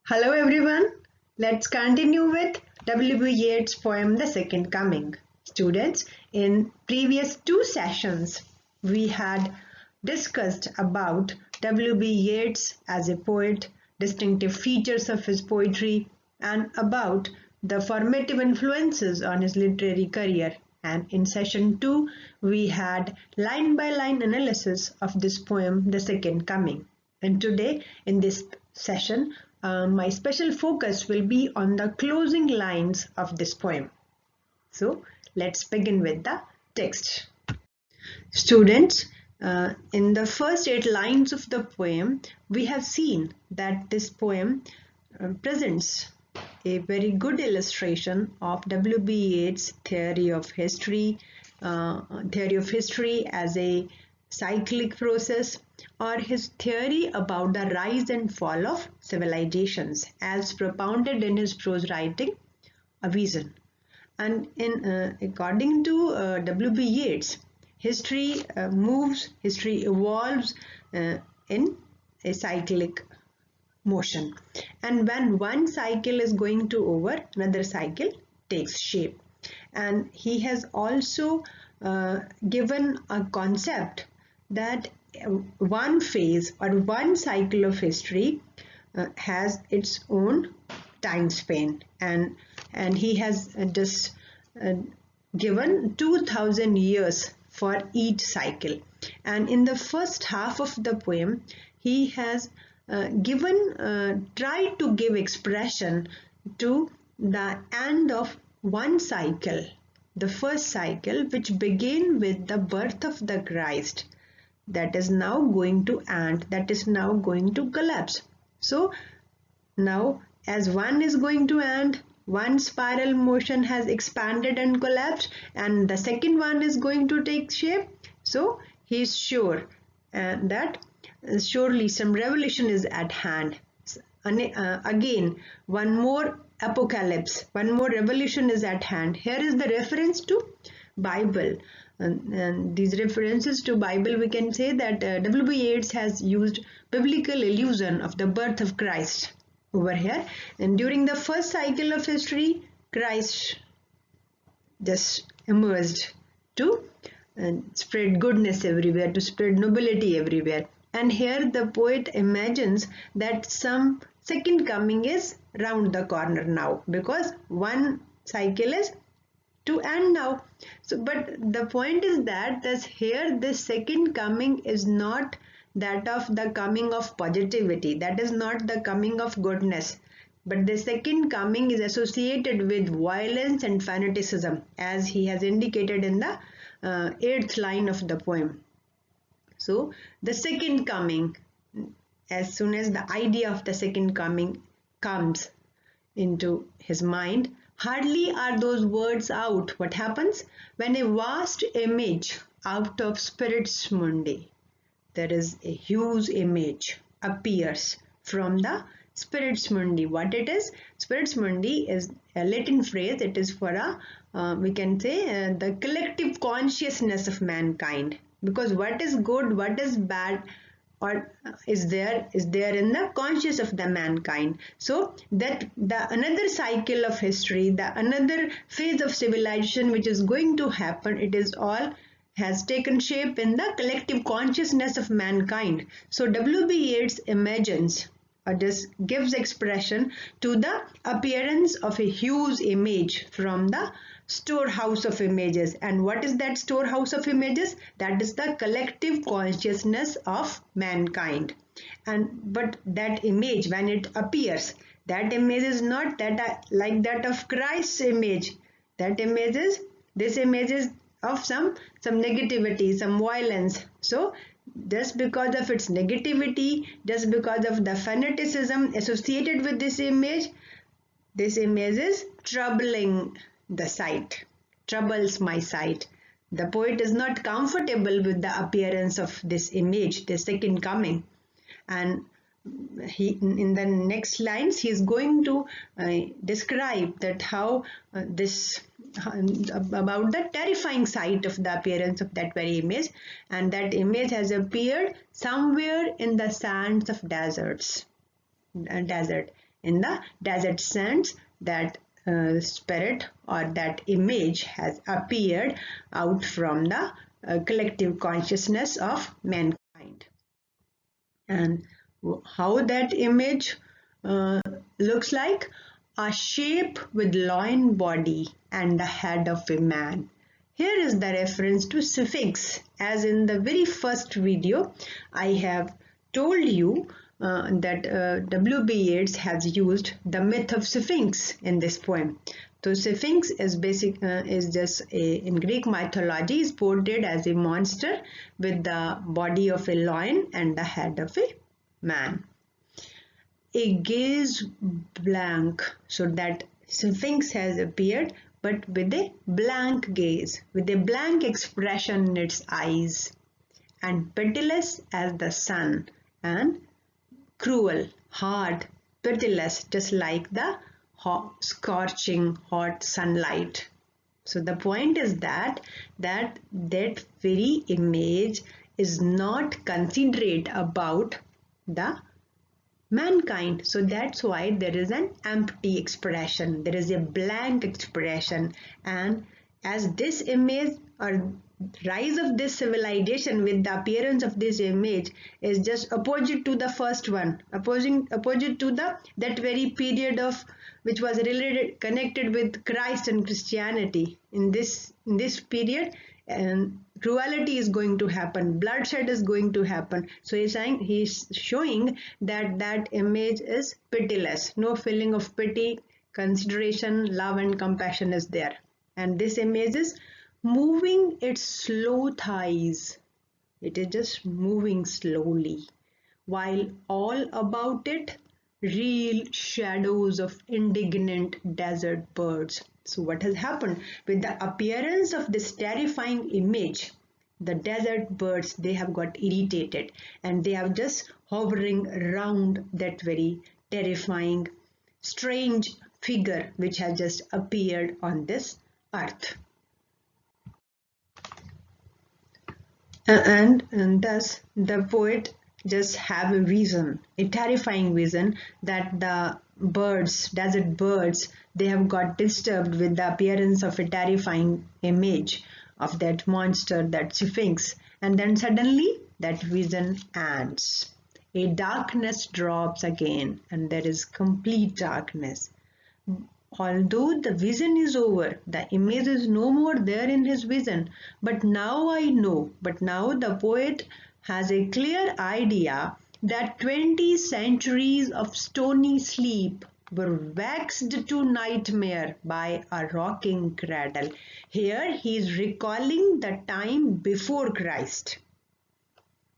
Hello everyone. Let's continue with W.B.Yeats' poem The Second Coming. Students, in previous two sessions we had discussed about W.B.Yeats as a poet, distinctive features of his poetry, and about the formative influences on his literary career. And in session 2 we had line by line analysis of this poem The Second Coming. And today in this session my special focus will be on the closing lines of this poem. So let's begin with the text. Students, in the first 8 lines of the poem, we have seen that this poem presents a very good illustration of W.B. Yeats' theory of history as a cyclic process, or his theory about the rise and fall of civilizations as propounded in his prose writing, A Vision. And according to W.B. Yeats, history history evolves in a cyclic motion. And when one cycle is going to over, another cycle takes shape. And he has also given a concept that one phase or one cycle of history has its own time span, and he has just given 2000 years for each cycle. And in the first half of the poem he has tried to give expression to the end of one cycle, the first cycle, which began with the birth of the Christ, that is now going to end, that is now going to collapse. So now as one is going to end, one spiral motion has expanded and collapsed, and the second one is going to take shape. So he is sure that surely some revolution is at hand. Again, one more apocalypse, one more revolution is at hand. Here is the reference to Bible. And these references to Bible, we can say that W.B. Yeats has used biblical allusion of the birth of Christ over here. And during the first cycle of history, Christ just emerged to spread goodness everywhere, to spread nobility everywhere. And here the poet imagines that some second coming is round the corner now, because one cycle is to end now. So, but the point is that here this second coming is not that of the coming of positivity, that is not the coming of goodness, but the second coming is associated with violence and fanaticism, as he has indicated in the 8th line of the poem. So the second coming, as soon as the idea of the second coming comes into his mind, hardly are those words out. What happens? When a vast image out of spirits mundi, there is a huge image appears from the spirits mundi. What it is? Spirits mundi is a Latin phrase. It is for we can say the collective consciousness of mankind, because what is good, what is bad, or is there in the conscious of the mankind. So that the another cycle of history, the another phase of civilization which is going to happen, it is all has taken shape in the collective consciousness of mankind. So W.B. Yeats imagines or just gives expression to the appearance of a huge image from the storehouse of images. And what is that storehouse of images? That is the collective consciousness of mankind. But that image, when it appears, that image is not that like that of Christ's image. That image is, this image is of some negativity, some violence. So just because of its negativity, just because of the fanaticism associated with this image is troubling the sight, troubles my sight. The poet is not comfortable with the appearance of this image, the second coming. And he, in the next lines, he is going to describe that how about the terrifying sight of the appearance of that very image, and that image has appeared somewhere in the sands of desert, in the desert sands, that spirit or that image has appeared out from the collective consciousness of mankind. And how that image looks like: a shape with loin body and the head of a man. Here is the reference to Sphinx. As in the very first video, I have told you that W.B. Yeats has used the myth of Sphinx in this poem. So Sphinx is in Greek mythology is portrayed as a monster with the body of a lion and the head of a man. A gaze blank, so that Sphinx has appeared, but with a blank gaze, with a blank expression in its eyes, and pitiless as the sun, and cruel, hard, pitiless, just like the scorching hot sunlight. So the point is that very image is not considerate about the mankind. So that's why there is an empty expression, there is a blank expression. And as this image or rise of this civilization with the appearance of this image is just opposite to the first one, opposite to that very period of which was connected with Christ and Christianity. In this period, and cruelty is going to happen, bloodshed is going to happen. So he's showing that image is pitiless, no feeling of pity, consideration, love and compassion is there. And this image is moving its slow thighs. It is just moving slowly, while all about it real shadows of indignant desert birds. So what has happened with the appearance of this terrifying image? The desert birds, they have got irritated and they are just hovering around that very terrifying, strange figure which has just appeared on this earth. And thus the poet just have a vision, a terrifying vision, that the birds, desert birds, they have got disturbed with the appearance of a terrifying image of that monster, that Sphinx. And then suddenly that vision ends. A darkness drops again and there is complete darkness. Although the vision is over, the image is no more there in his vision. But now I know, but now the poet has a clear idea that 20 centuries of stony sleep were waxed to nightmare by a rocking cradle. Here he is recalling the time before Christ.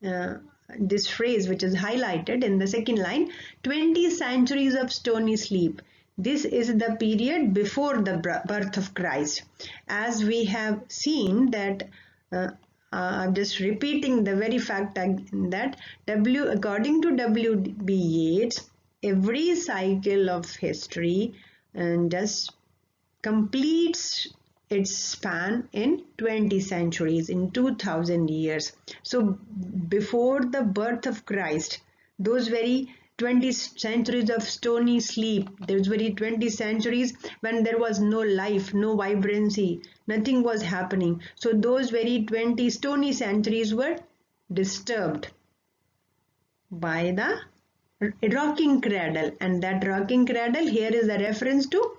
This phrase which is highlighted in the second line, 20 centuries of stony sleep. This is the period before the birth of Christ. As we have seen that, I'm just repeating the very fact that according to W.B. Yeats, every cycle of history just completes its span in 20 centuries, in 2000 years. So before the birth of Christ, those very 20 centuries of stony sleep, those very 20 centuries when there was no life, no vibrancy, nothing was happening. So those very 20 stony centuries were disturbed by the rocking cradle, and that rocking cradle here is a reference to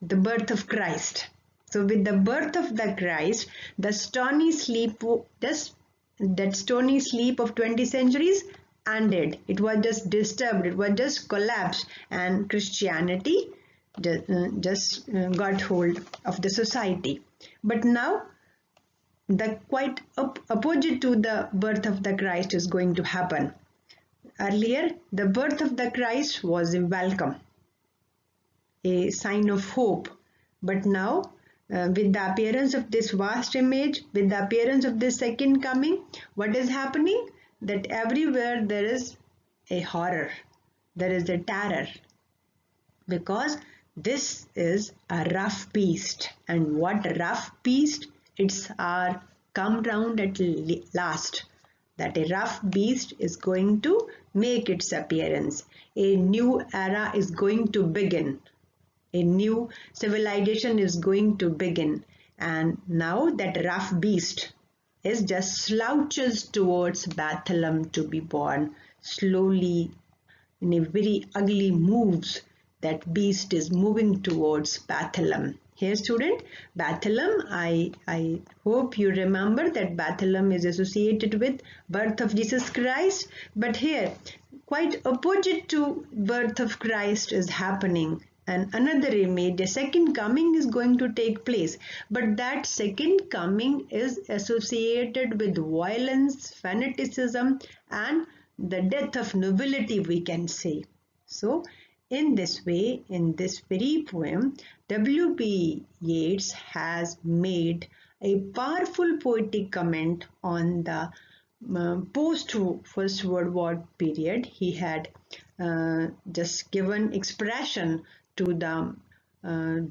the birth of Christ. So with the birth of the Christ, the stony sleep, that stony sleep of 20 centuries ended. It was just disturbed, it was just collapsed, and Christianity just got hold of the society. But now the quite opposite to the birth of the Christ is going to happen. Earlier, the birth of the Christ was a welcome, a sign of hope. But now, with the appearance of this vast image, with the appearance of this second coming, what is happening? That everywhere there is a horror, there is a terror, because this is a rough beast. And what rough beast? It's our come round at last. that a rough beast is going to make its appearance. A new era is going to begin. A new civilization is going to begin. And now that rough beast is just slouches towards Bethlehem to be born. Slowly, in a very ugly moves, that beast is moving towards Bethlehem. Here student, Bethlehem, I hope you remember that Bethlehem is associated with birth of Jesus Christ, but here quite opposite to birth of Christ is happening, and another image, a second coming is going to take place, but that second coming is associated with violence, fanaticism, and the death of nobility, we can say. So in this way, in this very poem, W.B. Yeats has made a powerful poetic comment on the post First World War period. He had just given expression to the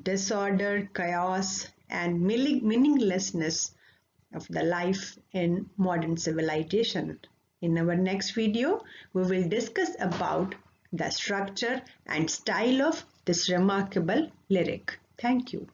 disorder, chaos, and meaninglessness of the life in modern civilization. In our next video, we will discuss about the structure and style of this remarkable lyric. Thank you.